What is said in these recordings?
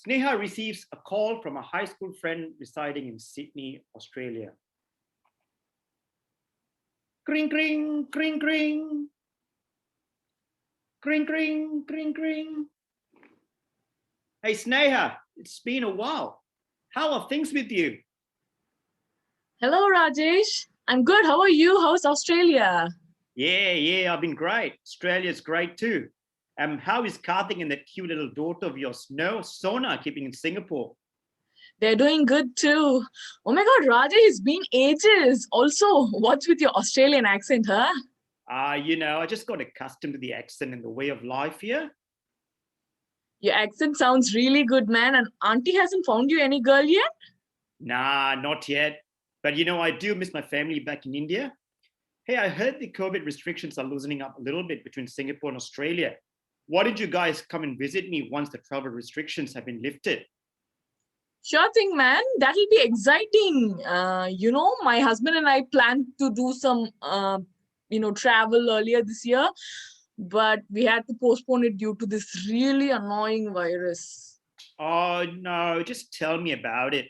Sneha receives a call from a high school friend residing in Sydney, Australia. Kring, kring, kring, kring. Kring, kring, kring, kring. Hey, Sneha, it's been a while. How are things with you? Hello, Rajesh. I'm good. How are you? How's Australia? Yeah, I've been great. Australia's great too. How is Karthik and that cute little daughter of yours, Sona, keeping in Singapore? They're doing good too. Oh my God, Rajesh, it's been ages. Also, what's with your Australian accent, huh? I just got accustomed to the accent and the way of life here. Your accent sounds really good, man. And Auntie hasn't found you any girl yet? Nah, not yet. But I do miss my family back in India. Hey, I heard the COVID restrictions are loosening up a little bit between Singapore and Australia. Why did you guys come and visit me once the travel restrictions have been lifted? Sure thing, man. That'll be exciting. My husband and I planned to do some, travel earlier this year, but we had to postpone it due to this really annoying virus. Oh, no, just tell me about it.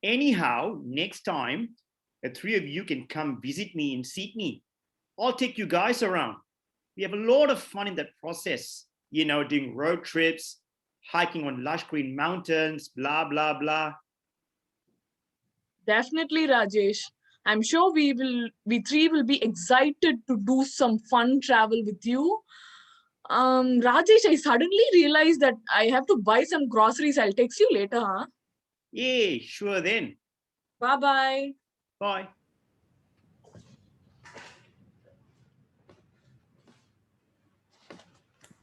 Anyhow, next time, the three of you can come visit me in Sydney. I'll take you guys around. We have a lot of fun in that process, doing road trips, hiking on lush green mountains, blah, blah, blah. Definitely, Rajesh. I'm sure we three will be excited to do some fun travel with you. Rajesh, I suddenly realized that I have to buy some groceries. I'll text you later, huh? Yeah, sure then. Bye-bye. Bye.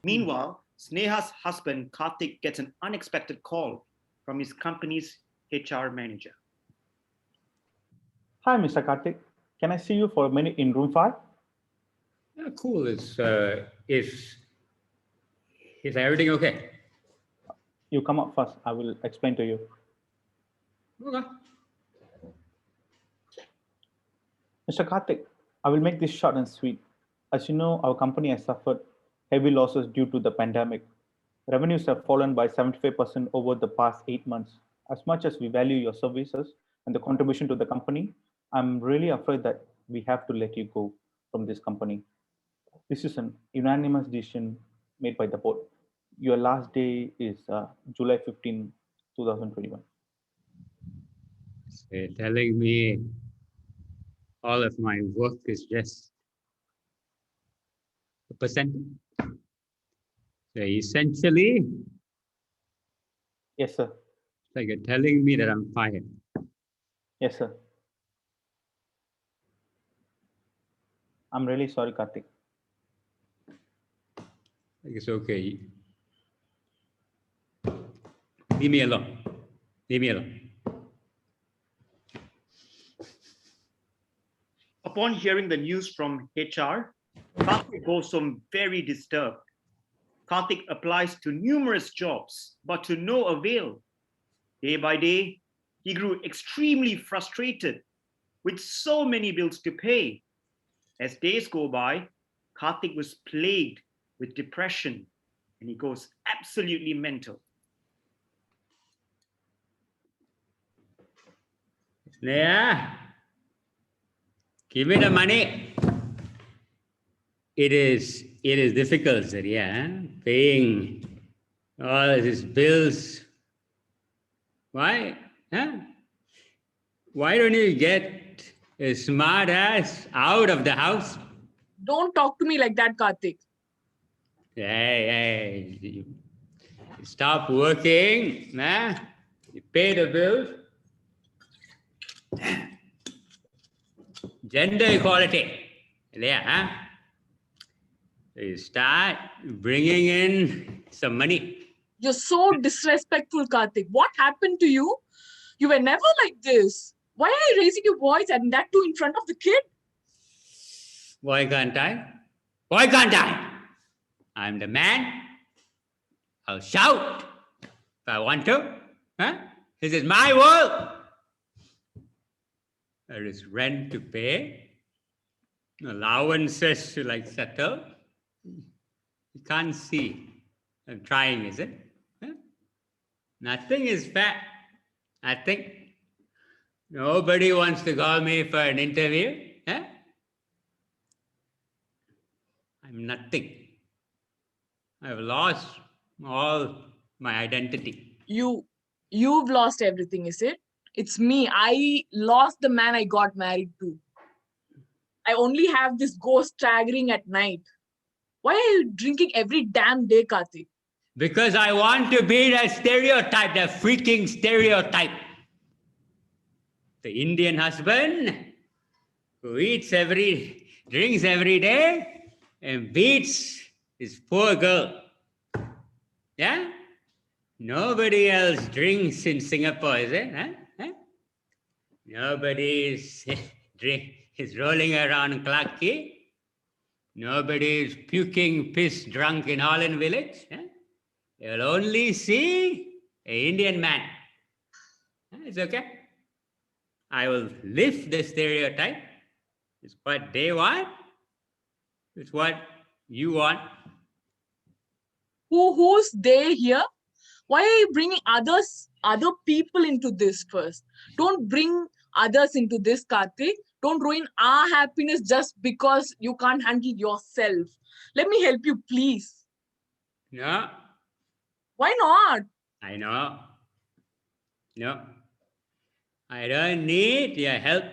Meanwhile, Sneha's husband, Karthik, gets an unexpected call from his company's HR manager. Hi, Mr. Karthik. Can I see you for a minute in room 5? Yeah, cool. Is everything okay? You come up first. I will explain to you. Okay. Mr. Karthik, I will make this short and sweet. As you know, our company has suffered heavy losses due to the pandemic. Revenues have fallen by 75% over the past 8 months. As much as we value your services and the contribution to the company, I'm really afraid that we have to let you go from this company. This is an unanimous decision made by the board. Your last day is July 15, 2021. So you're telling me all of my work is just a percentage? So essentially, Yes, sir. it's like you're telling me that I'm fired. Yes, sir. I'm really sorry, Karthik. Like it's okay. Leave me alone. Leave me alone. Upon hearing the news from HR, Karthik goes home very disturbed. Karthik applies to numerous jobs, but to no avail. Day by day, he grew extremely frustrated with so many bills to pay. As days go by, Karthik was plagued with depression and he goes absolutely mental. Yeah. Give me the money. It is difficult, sir, yeah. Paying all these bills. Why? Huh? Why don't you get a smart ass out of the house? Don't talk to me like that, Karthik. Hey, you stop working, nah? You pay the bills. Gender equality. Yeah, huh? You start bringing in some money. You're so disrespectful, Karthik. What happened to you? You were never like this. Why are you raising your voice and that too in front of the kid? Why can't I? Why can't I? I'm the man. I'll shout if I want to. Huh? This is my world. There is rent to pay, allowances to settle. You can't see. I'm trying, is it? Huh? Nothing is fat. Nothing. Nobody wants to call me for an interview. Huh? I'm nothing. I've lost all my identity. You've lost everything, is it? It's me. I lost the man I got married to. I only have this ghost staggering at night. Why are you drinking every damn day, Karthik? Because I want to be the stereotype, the freaking stereotype. The Indian husband who drinks every day and beats his poor girl. Yeah? Nobody else drinks in Singapore, is it? Huh? Nobody is rolling around Clarke Quay. Nobody is puking piss drunk in Holland Village. Huh? You'll only see an Indian man. It's okay. I will lift the stereotype. It's what they want. It's what you want. Who's they here? Why are you bringing other people into this first? Don't bring others into this, Karthik. Don't ruin our happiness just because you can't handle yourself. Let me help you, please. No, Why not? I know. No, I don't need your help.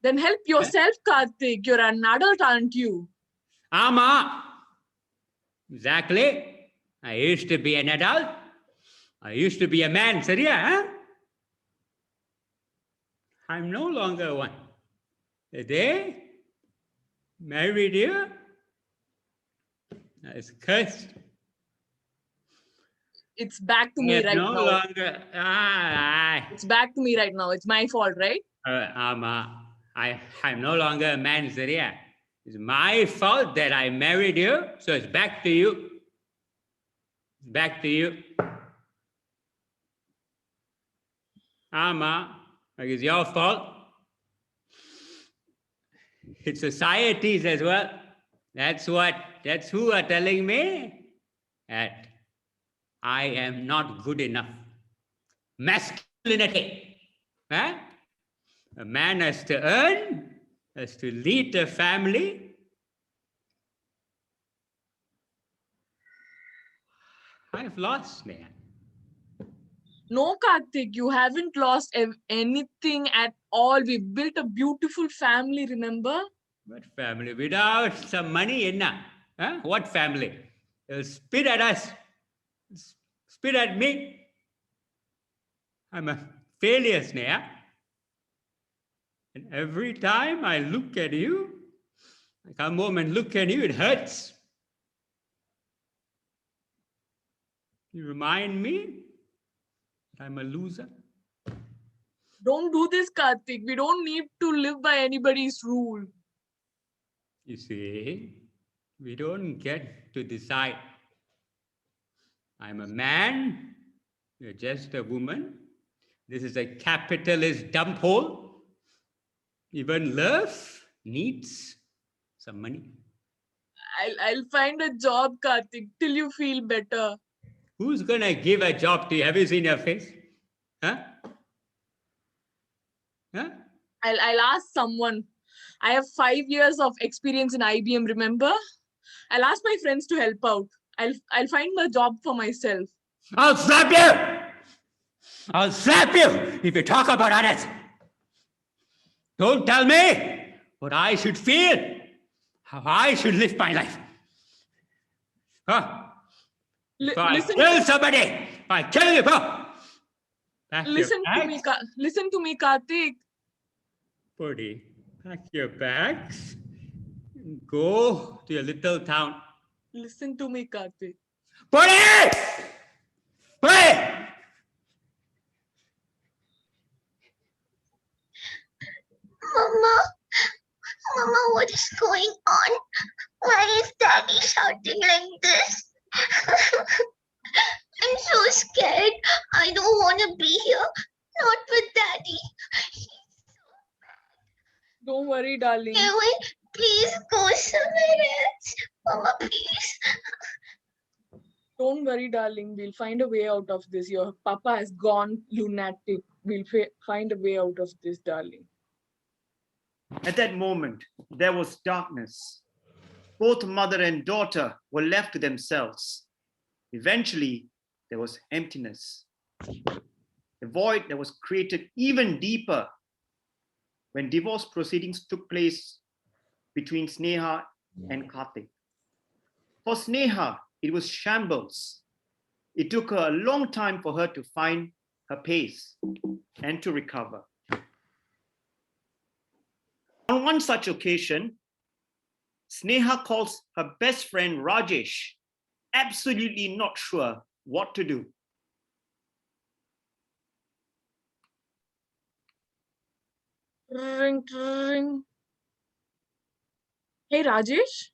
Then help yourself, Karthik. You're an adult, aren't you? Ama. Exactly. I used to be an adult. I used to be a man, Saria, huh? I'm no longer one. The day married you, I was cursed. It's back to I me am right no now. longer. It's back to me right now. It's my fault, right? I'm no longer a man, Saria. It's my fault that I married you, so it's back to you. Back to you. It's your fault. It's society's as well. That's who are telling me that I am not good enough. Masculinity. Huh? A man has to earn, has to lead a family. I've lost, man. No, Karthik, you haven't lost anything at all. We built a beautiful family, remember? What family? Without some money, enna? Huh? What family? They'll spit at us. Spit at me. I'm a failure, Sneha. And every time I look at you, I come home and look at you, it hurts. You remind me that I'm a loser. Don't do this, Karthik. We don't need to live by anybody's rule. You see, we don't get to decide. I'm a man, you're just a woman. This is a capitalist dump hole. Even love needs some money. I'll find a job, Karthik, till you feel better. Who's gonna give a job to you? Have you seen your face? Huh? Huh? I'll ask someone. I have 5 years of experience in IBM, remember? I'll ask my friends to help out. I'll find a job for myself. I'll slap you! I'll slap you if you talk about others. Don't tell me what I should feel, how I should live my life. Huh? If I kill somebody, if I kill you, listen to me, Karthik. Buddy, pack your bags and go to your little town. Listen to me, Karthik. Buddy! Buddy! Mama, what is going on? Why is Daddy shouting like this? I'm so scared. I don't want to be here. Not with Daddy. Don't worry, darling. Can we please go somewhere else? Mama, please. Don't worry, darling. We'll find a way out of this. Your papa has gone lunatic. We'll find a way out of this, darling. At that moment, there was darkness. Both mother and daughter were left to themselves. Eventually, there was emptiness. A void that was created even deeper when divorce proceedings took place between Sneha and Karthik. For Sneha, it was shambles. It took her a long time for her to find her pace and to recover. On one such occasion, Sneha calls her best friend Rajesh, absolutely not sure what to do. Ring, ring. Hey, Rajesh.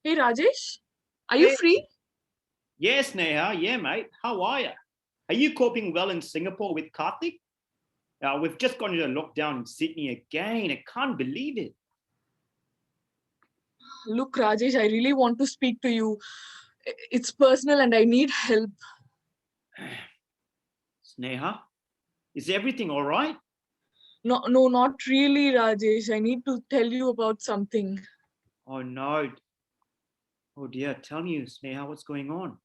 Hey, Rajesh. Are you Hey. free? Yes, Sneha. Yeah, mate. How are you? Are you coping well in Singapore with Karthik? We've just gone into lockdown in Sydney again. I can't believe it. Look, Rajesh, I really want to speak to you. It's personal and I need help. Sneha, is everything all right? No, not really, Rajesh. I need to tell you about something. Oh, no. Oh, dear. Tell me, Sneha, what's going on?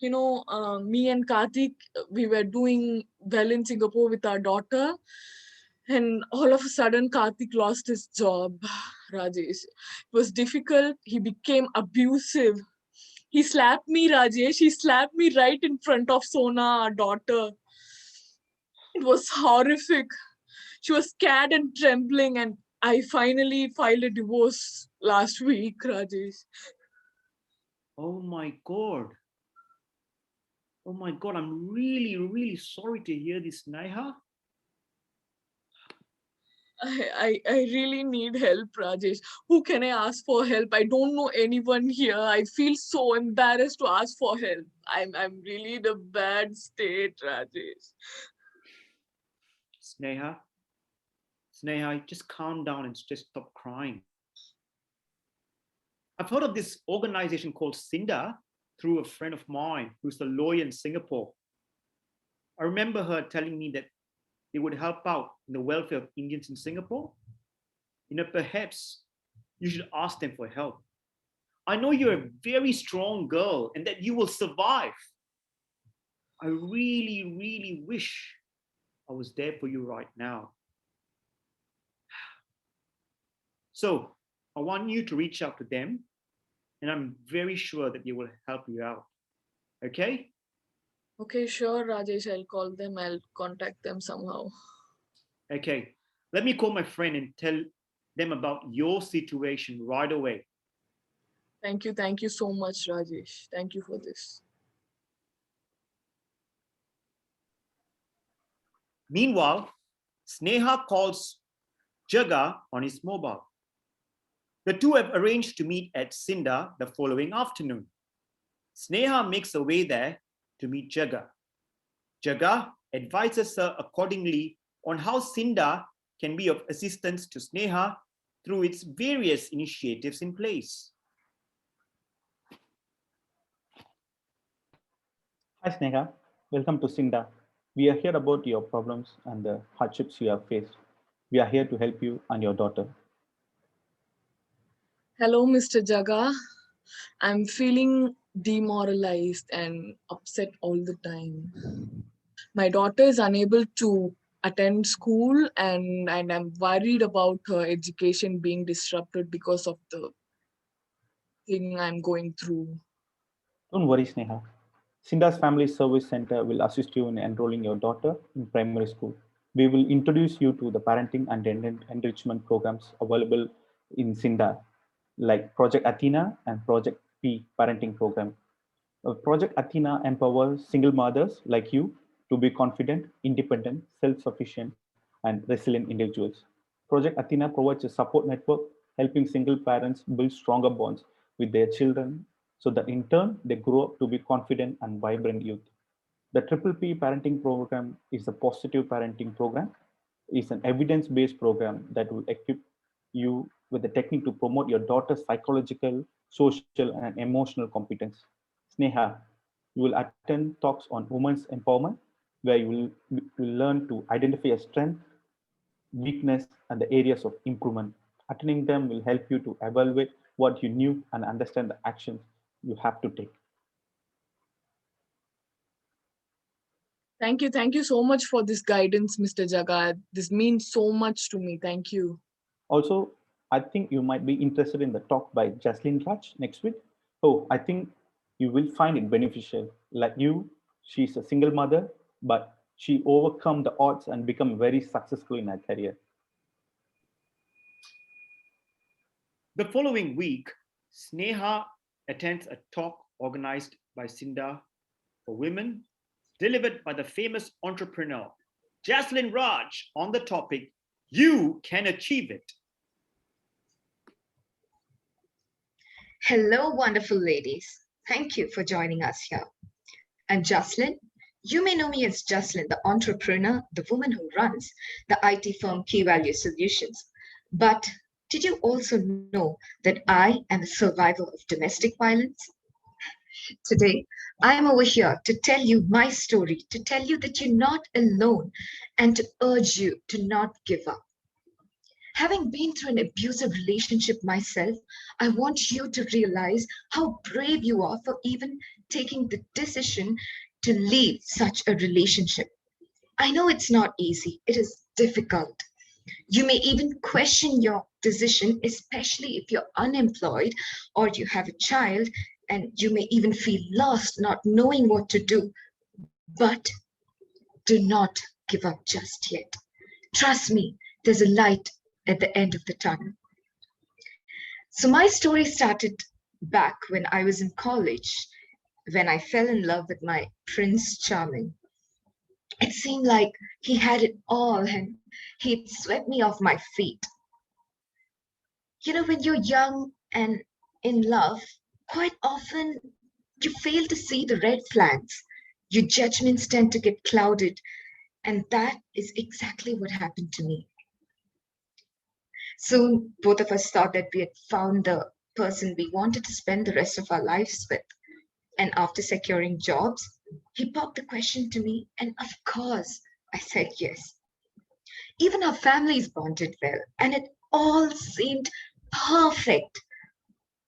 Me and Karthik, we were doing well in Singapore with our daughter. And all of a sudden, Karthik lost his job, Rajesh. It was difficult. He became abusive. He slapped me, Rajesh. He slapped me right in front of Sona, our daughter. It was horrific. She was scared and trembling, and I finally filed a divorce last week, Rajesh. Oh, my God. Oh, my God. I'm really, really sorry to hear this, Sneha. I really need help, Rajesh. Who can I ask for help? I don't know anyone here. I feel so embarrassed to ask for help. I'm really in a bad state, Rajesh. Sneha, just calm down and just stop crying. I've heard of this organization called Cinda through a friend of mine who's a lawyer in Singapore. I remember her telling me that they would help out in the welfare of Indians in Singapore. Perhaps you should ask them for help. I know you're a very strong girl and that you will survive. I really, really wish I was there for you right now. So I want you to reach out to them, and I'm very sure that they will help you out. Okay? Okay, sure, Rajesh. I'll call them. I'll contact them somehow. Okay. Let me call my friend and tell them about your situation right away. Thank you. Thank you so much, Rajesh. Thank you for this. Meanwhile, Sneha calls Jaga on his mobile. The two have arranged to meet at Cinda the following afternoon. Sneha makes her way there to meet Jaga. Jaga advises her accordingly on how Cinda can be of assistance to Sneha through its various initiatives in place. Hi Sneha, welcome to Sinda. We are here about your problems and the hardships you have faced. We are here to help you and your daughter. Hello, Mr. Jaga. I'm feeling demoralized and upset all the time. My daughter is unable to attend school, and I'm worried about her education being disrupted because of the thing I'm going through. Don't worry, Sneha. Sinda's Family Service Center will assist you in enrolling your daughter in primary school. We will introduce you to the parenting and enrichment programs available in Sinda, like Project Athena and Project P parenting program. Project Athena empowers single mothers like you to be confident, independent, self sufficient, and resilient individuals. Project Athena provides a support network helping single parents build stronger bonds with their children so that in turn they grow up to be confident and vibrant youth. The Triple P parenting program is a positive parenting program. It's an evidence-based program that will equip you with the technique to promote your daughter's psychological social, and emotional competence. Sneha, you will attend talks on women's empowerment, where you will learn to identify your strength, weakness, and the areas of improvement. Attending them will help you to evaluate what you knew and understand the actions you have to take. Thank you. Thank you so much for this guidance, Mr. Jagat. This means so much to me. Thank you. Also, I think you might be interested in the talk by Jaslyn Raj next week. Oh, I think you will find it beneficial. Like you, she's a single mother, but she overcome the odds and become very successful in her career. The following week, Sneha attends a talk organized by Sinda for women, delivered by the famous entrepreneur Jaslyn Raj on the topic, You Can Achieve It. Hello, wonderful ladies. Thank you for joining us here. I'm Jaslyn. You may know me as Jaslyn, the entrepreneur, the woman who runs the IT firm Key Value Solutions. But did you also know that I am a survivor of domestic violence? Today, I'm over here to tell you my story, to tell you that you're not alone, and to urge you to not give up. Having been through an abusive relationship myself, I want you to realize how brave you are for even taking the decision to leave such a relationship. I know it's not easy, it is difficult. You may even question your decision, especially if you're unemployed or you have a child, and you may even feel lost, not knowing what to do. But do not give up just yet. Trust me, there's a light at the end of the tunnel. So my story started back when I was in college, when I fell in love with my Prince Charming. It seemed like he had it all and he'd swept me off my feet. You know, when you're young and in love, quite often you fail to see the red flags. Your judgments tend to get clouded, and that is exactly what happened to me. Soon, both of us thought that we had found the person we wanted to spend the rest of our lives with. And after securing jobs, he popped the question to me, and of course, I said yes. Even our families bonded well, and it all seemed perfect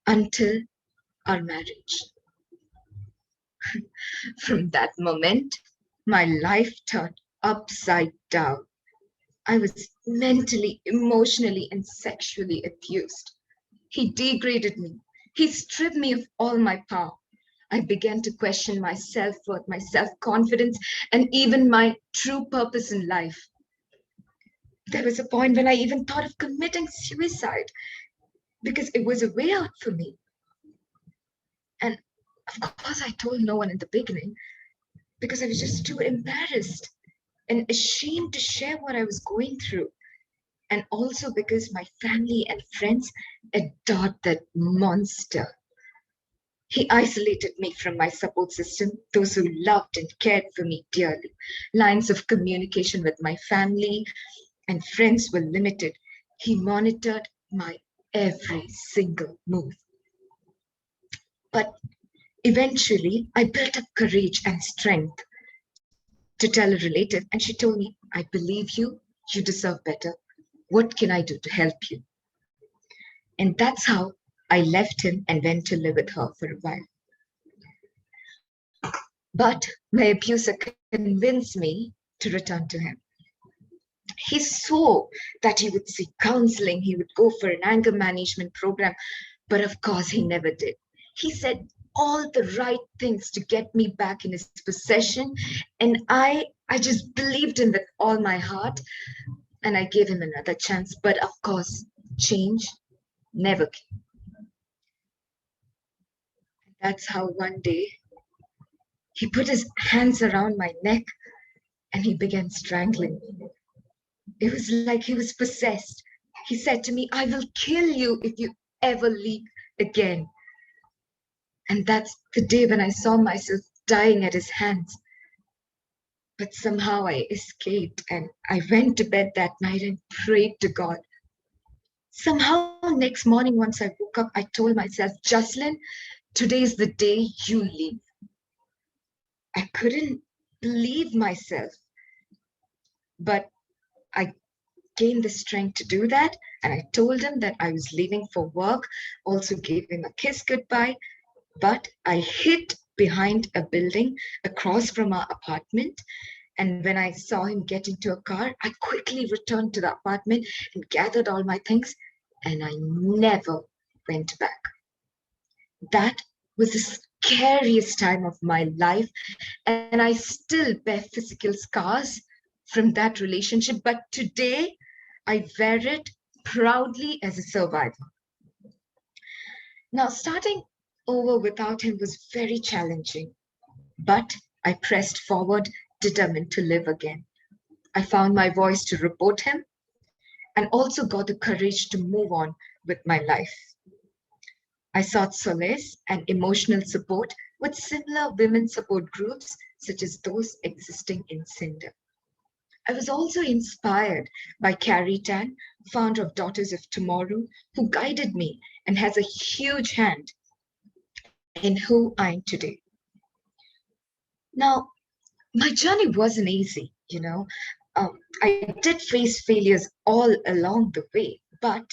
until our marriage. From that moment, my life turned upside down. I was mentally, emotionally, and sexually abused. He degraded me. He stripped me of all my power. I began to question my self-worth, my self-confidence, and even my true purpose in life. There was a point when I even thought of committing suicide because it was a way out for me. And of course, I told no one in the beginning because I was just too embarrassed and ashamed to share what I was going through. And also because my family and friends adored that monster. He isolated me from my support system, those who loved and cared for me dearly. Lines of communication with my family and friends were limited. He monitored my every single move. But eventually, I built up courage and strength to tell a relative, and she told me, I believe you, you deserve better. What can I do to help you? And that's how I left him and went to live with her for a while. But my abuser convinced me to return to him. He swore that he would seek counseling, he would go for an anger management program, but of course he never did. He said all the right things to get me back in his possession, and I just believed him with all my heart, and I gave him another chance, but of course, change never came. That's how one day he put his hands around my neck and he began strangling me. It was like he was possessed. He said to me, I will kill you if you ever leave again. And that's the day when I saw myself dying at his hands. But somehow I escaped and I went to bed that night and prayed to God. Somehow all, next morning, once I woke up, I told myself, Jocelyn, today is the day you leave. I couldn't believe myself, but I gained the strength to do that. And I told him that I was leaving for work, also gave him a kiss goodbye. But I hid behind a building across from our apartment. And when I saw him get into a car, I quickly returned to the apartment and gathered all my things. And I never went back. That was the scariest time of my life. And I still bear physical scars from that relationship. But today, I wear it proudly as a survivor. Now, starting over without him was very challenging, but I pressed forward, determined to live again. I found my voice to report him and also got the courage to move on with my life. I sought solace and emotional support with similar women support groups, such as those existing in Cinder. I was also inspired by Carrie Tan, founder of Daughters of Tomorrow, who guided me and has a huge hand in who I am today. Now, my journey wasn't easy, I did face failures all along the way, but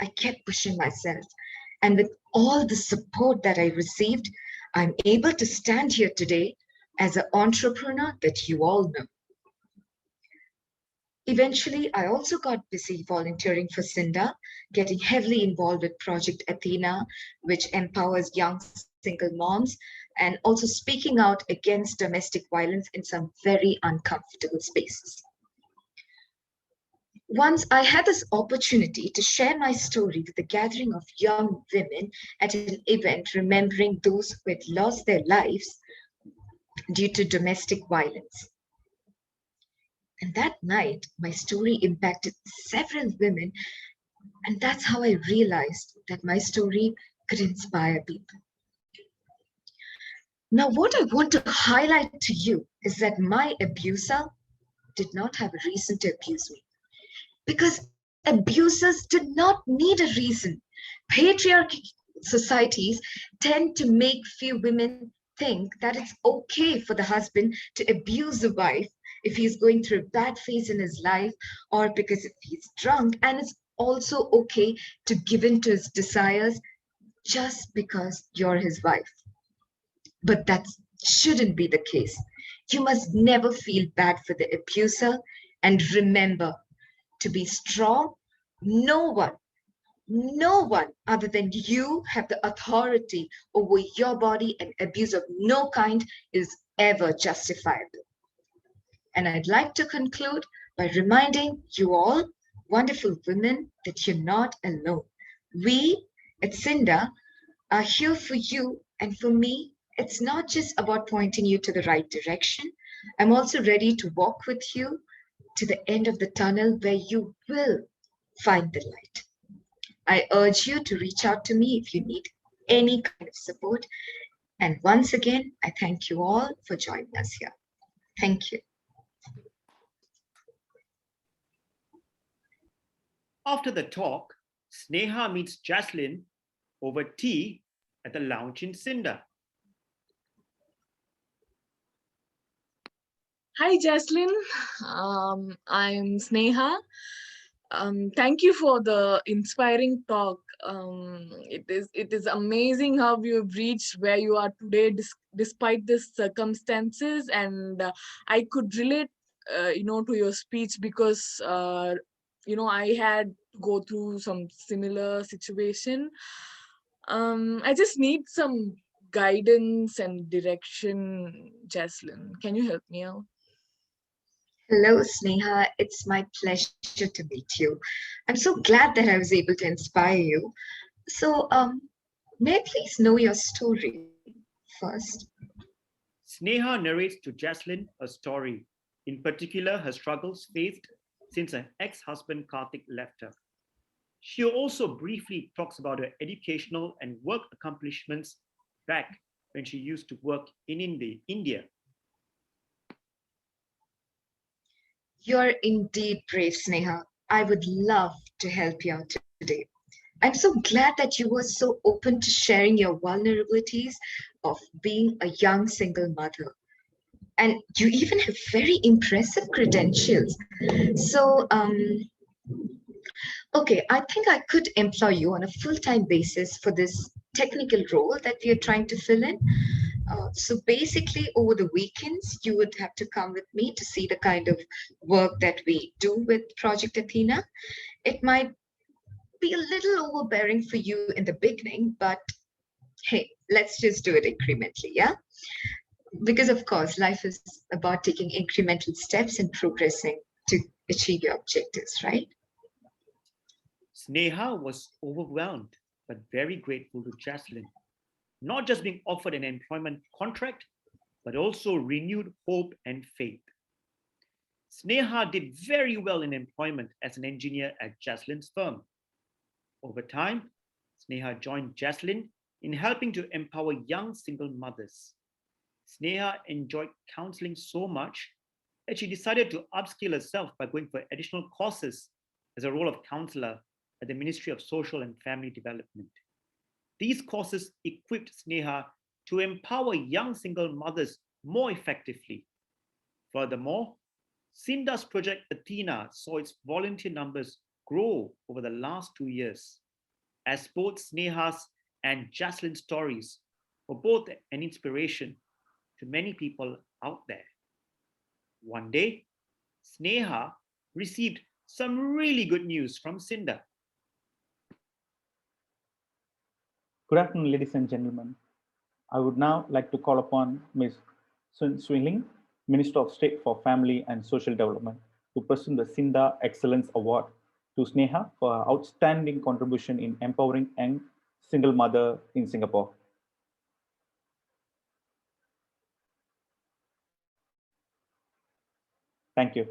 I kept pushing myself. And with all the support that I received, I'm able to stand here today as an entrepreneur that you all know. Eventually, I also got busy volunteering for Cinda, getting heavily involved with Project Athena, which empowers young single moms, and also speaking out against domestic violence in some very uncomfortable spaces. Once I had this opportunity to share my story with a gathering of young women at an event remembering those who had lost their lives due to domestic violence. And that night, my story impacted several women, and that's how I realized that my story could inspire people. Now, what I want to highlight to you is that my abuser did not have a reason to abuse me, because abusers do not need a reason. Patriarchal societies tend to make few women think that it's okay for the husband to abuse the wife if he's going through a bad phase in his life, or because if he's drunk, and it's also okay to give in to his desires just because you're his wife. But that shouldn't be the case. You must never feel bad for the abuser, and remember to be strong. No one other than you have the authority over your body, and abuse of no kind is ever justifiable. And I'd like to conclude by reminding you all, wonderful women, that you're not alone. We at Cinda are here for you, and for me, it's not just about pointing you to the right direction. I'm also ready to walk with you to the end of the tunnel where you will find the light. I urge you to reach out to me if you need any kind of support. And once again, I thank you all for joining us here. Thank you. After the talk, Sneha meets Jaslyn over tea at the lounge in Cinda. Hi, Jaslyn. I'm Sneha. Thank you for the inspiring talk. It is amazing how you've reached where you are today, despite the circumstances, and I could relate, to your speech, because I had to go through some similar situation. I just need some guidance and direction, Jaslyn. Can you help me out? Hello, Sneha. It's my pleasure to meet you. I'm so glad that I was able to inspire you. So, may I please know your story first? Sneha narrates to Jaslyn her story, in particular her struggles faced since her ex-husband Karthik left her. She also briefly talks about her educational and work accomplishments back when she used to work in India. You're indeed brave, Sneha. I would love to help you out today. I'm so glad that you were so open to sharing your vulnerabilities of being a young single mother. And you even have very impressive credentials. So, okay, I think I could employ you on a full-time basis for this technical role that we are trying to fill in. So basically, over the weekends, you would have to come with me to see the kind of work that we do with Project Athena. It might be a little overbearing for you in the beginning, but hey, let's just do it incrementally, yeah? Because of course, life is about taking incremental steps and progressing to achieve your objectives, right? Sneha was overwhelmed but very grateful to Jaslyn, not just being offered an employment contract, but also renewed hope and faith. Sneha did very well in employment as an engineer at Jaslyn's firm. Over time, Sneha joined Jaslyn in helping to empower young single mothers. Sneha enjoyed counseling so much that she decided to upskill herself by going for additional courses as a role of counselor at the Ministry of Social and Family Development. These courses equipped Sneha to empower young single mothers more effectively. Furthermore, Sinda's Project Athena saw its volunteer numbers grow over the last 2 years, as both Sneha's and Jaslyn's stories were both an inspiration to many people out there. One day, Sneha received some really good news from Sinda. Good afternoon, ladies and gentlemen. I would now like to call upon Ms. Sun Swinling, Minister of State for Family and Social Development, to present the Sinda Excellence Award to Sneha for her outstanding contribution in empowering young single mother in Singapore. Thank you.